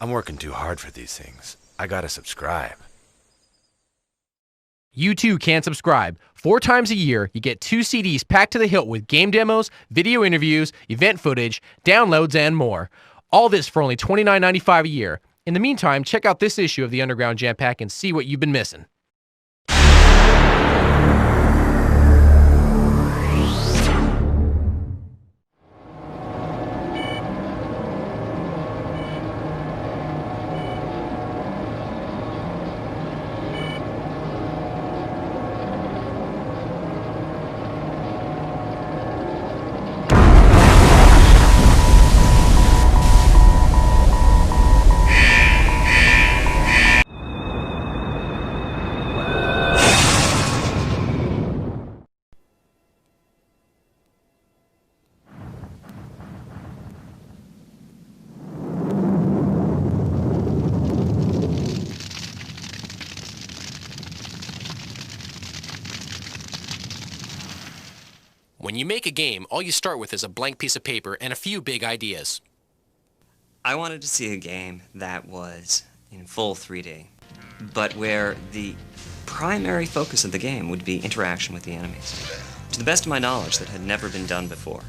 I'm working too hard for these things. I gotta subscribe. You too can subscribe. 4 times a year, you get 2 CDs packed to the hilt with game demos, video interviews, event footage, downloads, and more. All this for only $29.95 a year. In the meantime, check out this issue of the Underground Jampack and see what you've been missing. When you make a game, all you start with is a blank piece of paper and a few big ideas. I wanted to see a game that was in full 3D, but where the primary focus of the game would be interaction with the enemies. To the best of my knowledge, that had never been done before.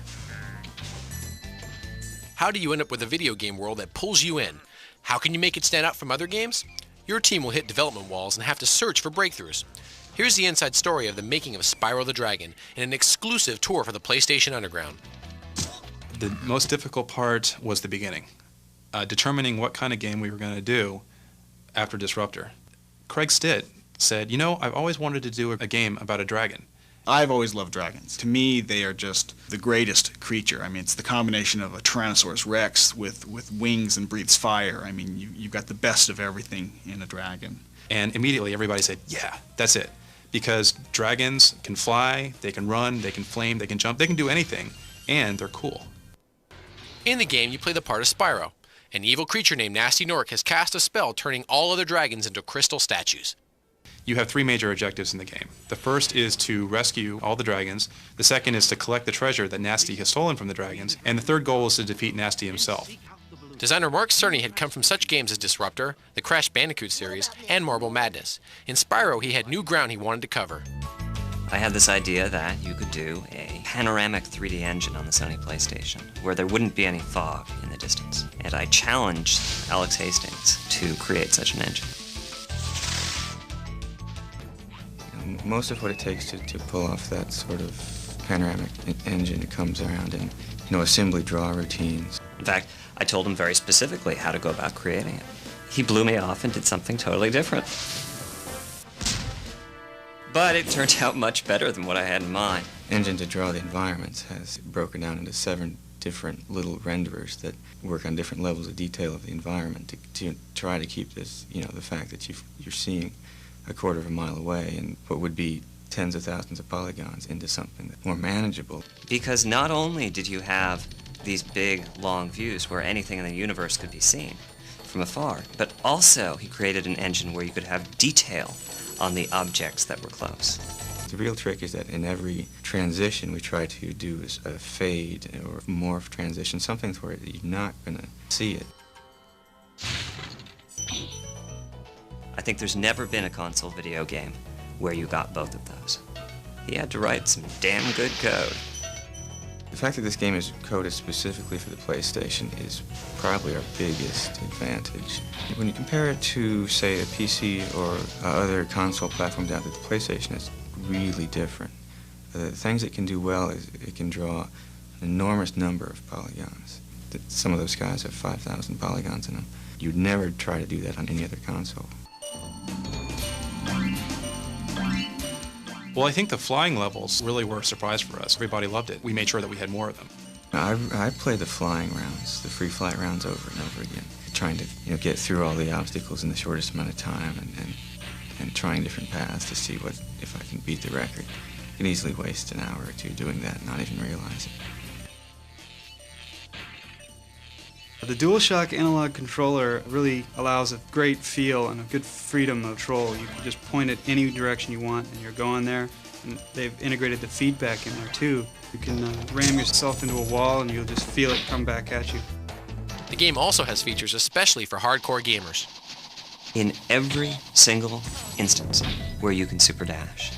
How do you end up with a video game world that pulls you in? How can you make it stand out from other games? Your team will hit development walls and have to search for breakthroughs. Here's the inside story of the making of Spyro the Dragon in an exclusive tour for the PlayStation Underground. The most difficult part was the beginning, determining what kind of game we were going to do after Disruptor. Craig Stitt said, you know, I've always wanted to do a game about a dragon. I've always loved dragons. To me, they are just the greatest creature. I mean, it's the combination of a Tyrannosaurus Rex with wings and breathes fire. I mean, you've got the best of everything in a dragon. And immediately everybody said, yeah, that's it. Because dragons can fly, they can run, they can flame, they can jump, they can do anything, and they're cool. In the game, you play the part of Spyro. An evil creature named Nasty Nork has cast a spell turning all other dragons into crystal statues. You have 3 major objectives in the game. The first is to rescue all the dragons, the second is to collect the treasure that Nasty has stolen from the dragons, and the third goal is to defeat Nasty himself. Designer Mark Cerny had come from such games as Disruptor, the Crash Bandicoot series, and Marble Madness. In Spyro, he had new ground he wanted to cover. I had this idea that you could do a panoramic 3D engine on the Sony PlayStation, where there wouldn't be any fog in the distance. And I challenged Alex Hastings to create such an engine. Most of what it takes to pull off that sort of panoramic engine, it comes around in, assembly draw routines. In fact, I told him very specifically how to go about creating it. He blew me off and did something totally different. But it turned out much better than what I had in mind. Engine to draw the environments has broken down into 7 different little renderers that work on different levels of detail of the environment to try to keep this, the fact that you're seeing a quarter of a mile away and what would be tens of thousands of polygons into something that's more manageable. Because not only did you have these big, long views where anything in the universe could be seen from afar, but also he created an engine where you could have detail on the objects that were close. The real trick is that in every transition we try to do is a fade or morph transition, something where you're not going to see it. I think there's never been a console video game where you got both of those. He had to write some damn good code. The fact that this game is coded specifically for the PlayStation is probably our biggest advantage. When you compare it to, say, a PC or other console platforms out there, the PlayStation is really different. The things it can do well is it can draw an enormous number of polygons. Some of those guys have 5,000 polygons in them. You'd never try to do that on any other console. Well, I think the flying levels really were a surprise for us. Everybody loved it. We made sure that we had more of them. I played the flying rounds, the free flight rounds over and over again, trying to get through all the obstacles in the shortest amount of time and trying different paths to see if I can beat the record. You can easily waste an hour or 2 doing that and not even realize it. The DualShock analog controller really allows a great feel and a good freedom of control. You can just point it any direction you want and you're going there. And they've integrated the feedback in there too. You can ram yourself into a wall and you'll just feel it come back at you. The game also has features especially for hardcore gamers. In every single instance where you can super dash,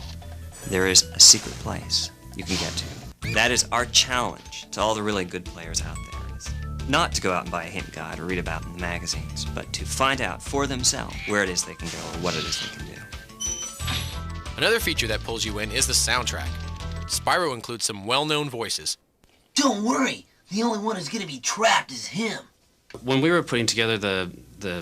there is a secret place you can get to. That is our challenge to all the really good players out there. Is not to go out and buy a hint guide or read about it in the magazines, but to find out for themselves where it is they can go or what it is they can do. Another feature that pulls you in is the soundtrack. Spyro includes some well-known voices. Don't worry, the only one who's gonna be trapped is him. When we were putting together the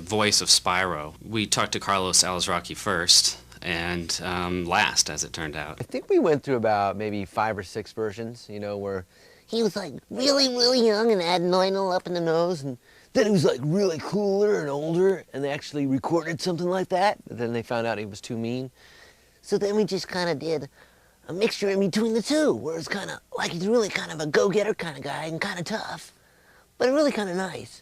voice of Spyro, we talked to Carlos Alazraqui first, and last, as it turned out. I think we went through about maybe 5 or 6 versions, you know, where he was like really, really young and had Lionel up in the nose, and then he was like really cooler and older, and they actually recorded something like that, but then they found out he was too mean. So then we just kind of did a mixture in between the two, where it's kind of like he's really kind of a go-getter kind of guy and kind of tough, but really kind of nice.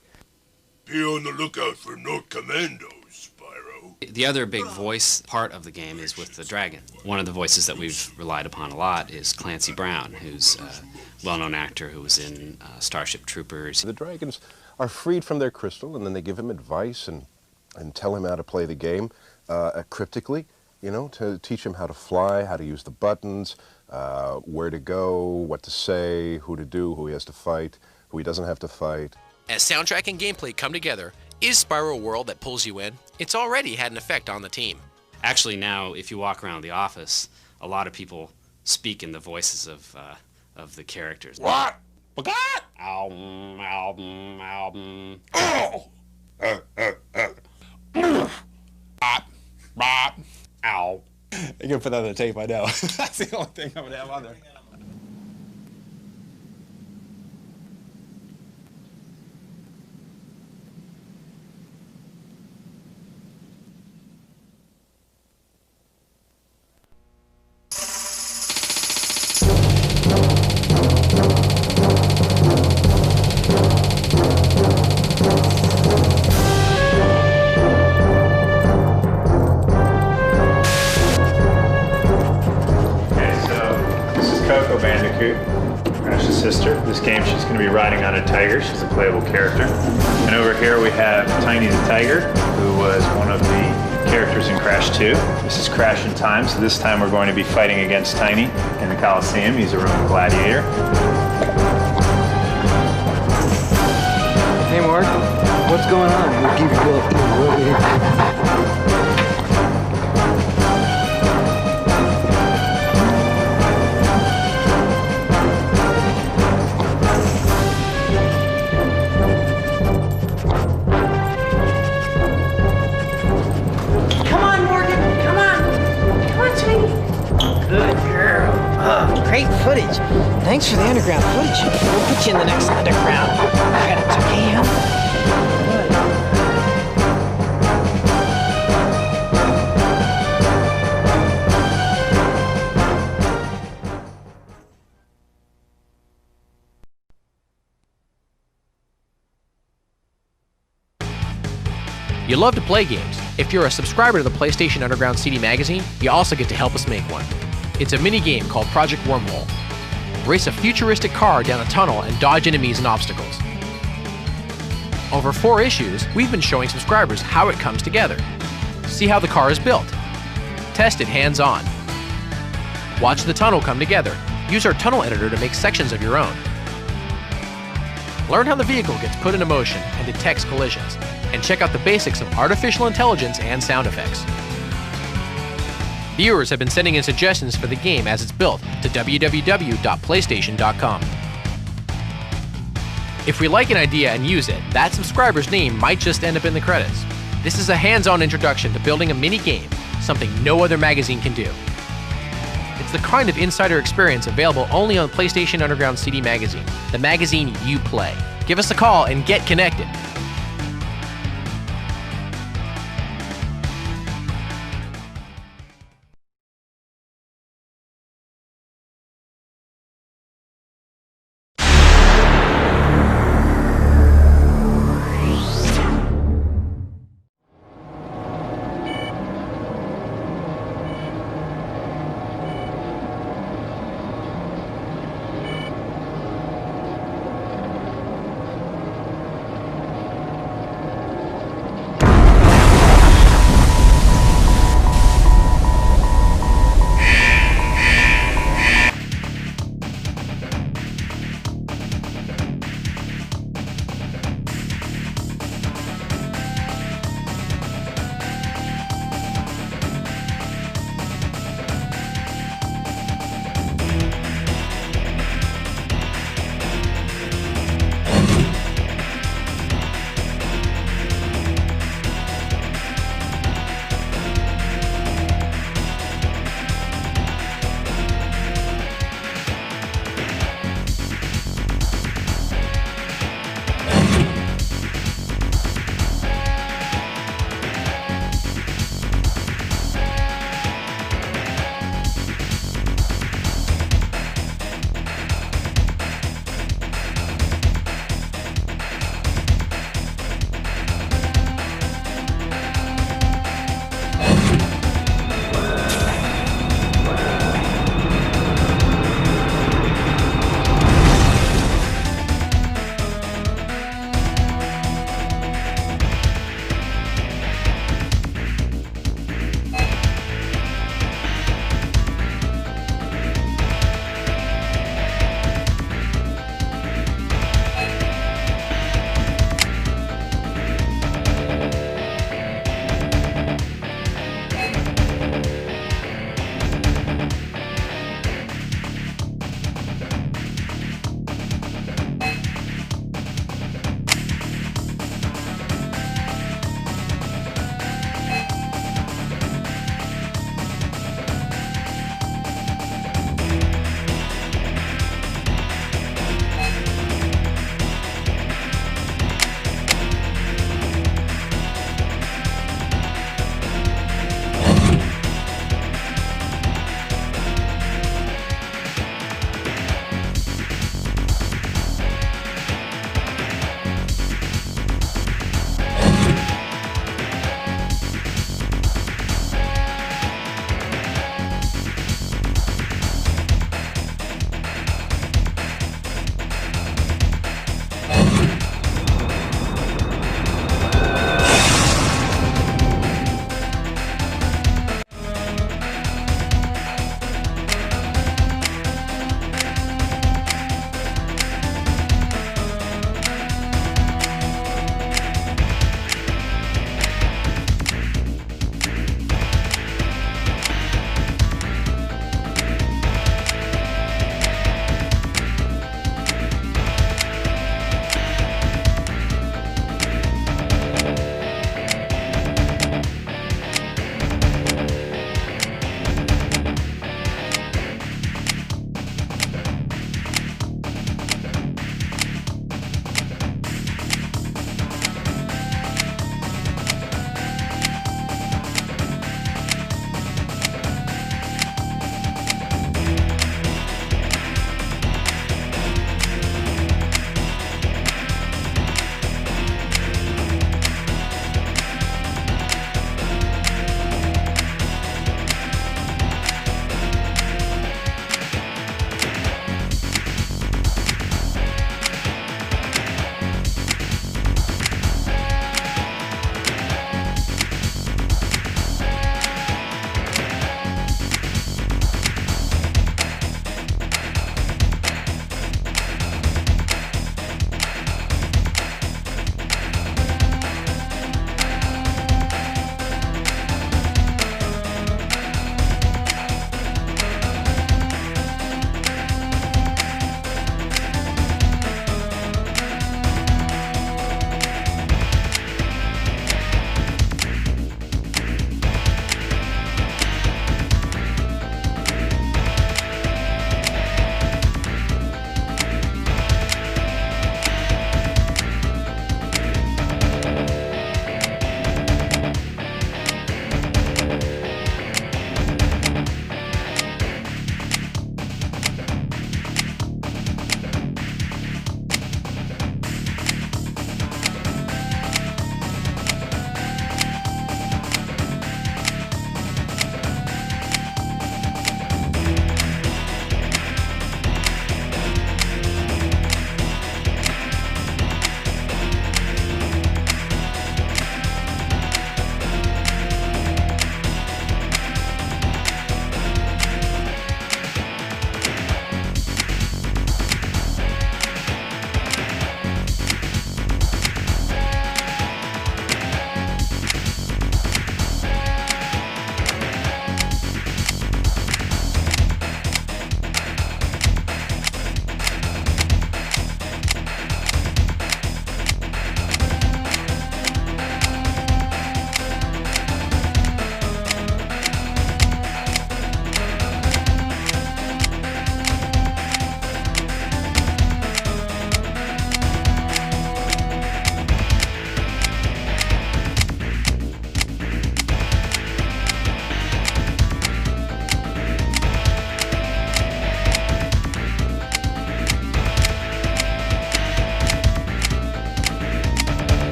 Be on the lookout for no commandos, Spyro. The other big voice part of the game is with the dragon. One of the voices that we've relied upon a lot is Clancy Brown, who's a well-known actor who was in Starship Troopers. The dragons are freed from their crystal, and then they give him advice and tell him how to play the game cryptically, you know, to teach him how to fly, how to use the buttons, where to go, what to say, who to do, who he has to fight, who he doesn't have to fight. As soundtrack and gameplay come together, is Spyro a world that pulls you in? It's already had an effect on the team. Actually now, if you walk around the office, a lot of people speak in the voices of the characters. What? Album, album, album. Oh! Bop. Ow. You can put that on the tape, I know. That's the only thing I'm gonna have on there. Crash's sister. This game she's going to be riding on a tiger. She's a playable character. And over here we have Tiny the Tiger, who was one of the characters in Crash 2. This is Crash in Time, so this time we're going to be fighting against Tiny in the Coliseum. He's a Roman gladiator. Hey Mark, what's going on? We'll keep you Great footage. Thanks for the underground footage. We'll put you in the next underground. Credits, okay, You love to play games. If you're a subscriber to the PlayStation Underground CD magazine, you also get to help us make one. It's a mini-game called Project Wormhole. Race a futuristic car down a tunnel and dodge enemies and obstacles. Over 4 issues, we've been showing subscribers how it comes together. See how the car is built. Test it hands-on. Watch the tunnel come together. Use our tunnel editor to make sections of your own. Learn how the vehicle gets put into motion and detects collisions. And check out the basics of artificial intelligence and sound effects. Viewers have been sending in suggestions for the game as it's built to www.playstation.com. If we like an idea and use it, that subscriber's name might just end up in the credits. This is a hands-on introduction to building a mini-game, something no other magazine can do. It's the kind of insider experience available only on PlayStation Underground CD magazine, the magazine you play. Give us a call and get connected.